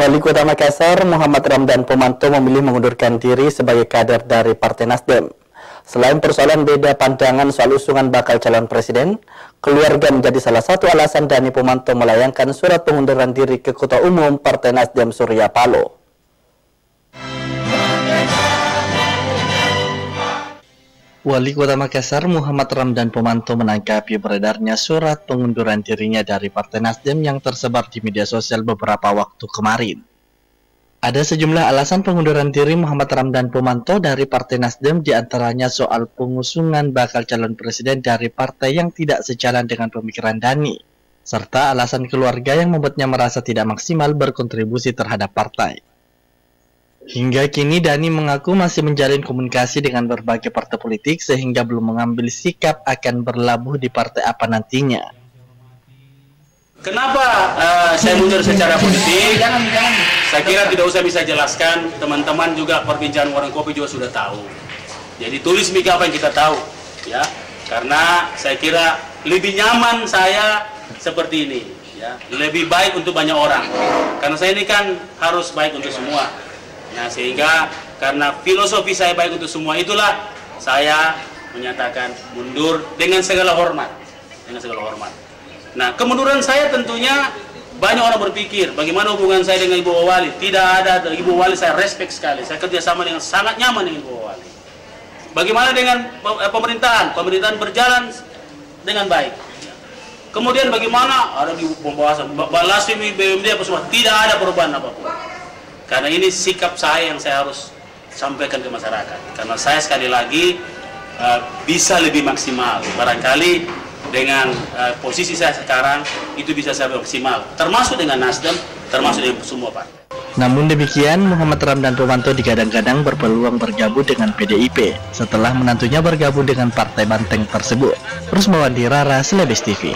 Wali Kota Makassar, Muhammad Ramdan Pomanto memilih mengundurkan diri sebagai kader dari Partai Nasdem. Selain persoalan beda pandangan soal usungan bakal calon presiden, keluarga menjadi salah satu alasan Dani Pomanto melayangkan surat pengunduran diri ke Ketua Umum Partai Nasdem Surya Paloh. Wali Kota Makassar, Muhammad Ramdan Pomanto menanggapi beredarnya surat pengunduran dirinya dari Partai Nasdem yang tersebar di media sosial beberapa waktu kemarin. Ada sejumlah alasan pengunduran diri Muhammad Ramdan Pomanto dari Partai Nasdem, diantaranya soal pengusungan bakal calon presiden dari partai yang tidak sejalan dengan pemikiran Dani, serta alasan keluarga yang membuatnya merasa tidak maksimal berkontribusi terhadap partai. Hingga kini Dani mengaku masih menjalin komunikasi dengan berbagai partai politik sehingga belum mengambil sikap akan berlabuh di partai apa nantinya. Kenapa saya mundur secara politik? Saya kira tidak usah bisa jelaskan, teman-teman juga perbincangan warung kopi juga sudah tahu. Jadi tulis apa yang kita tahu, ya. Karena saya kira lebih nyaman saya seperti ini, ya. Lebih baik untuk banyak orang. Karena saya ini kan harus baik untuk semua. Nah, sehingga karena filosofi saya baik untuk semua, itulah saya menyatakan mundur dengan segala hormat. Nah, kemunduran saya tentunya banyak orang berpikir bagaimana hubungan saya dengan Ibu Wali. Tidak ada, Ibu Wali saya respect sekali. Saya kerjasama dengan sangat nyaman dengan Ibu Wali. Bagaimana dengan pemerintahan? Pemerintahan berjalan dengan baik. Kemudian bagaimana ada di pembahasan Balasimi, BUMD apa semua, tidak ada perubahan apapun. Karena ini sikap saya yang saya harus sampaikan ke masyarakat. Karena saya sekali lagi bisa lebih maksimal. Barangkali dengan posisi saya sekarang itu bisa saya maksimal. Termasuk dengan Nasdem, termasuk dengan semua partai. Namun demikian, Muhammad Ramdan Pomanto digadang-gadang berpeluang bergabung dengan PDIP setelah menantunya bergabung dengan Partai Banteng tersebut. Rusmawandi Rara, Celebes TV.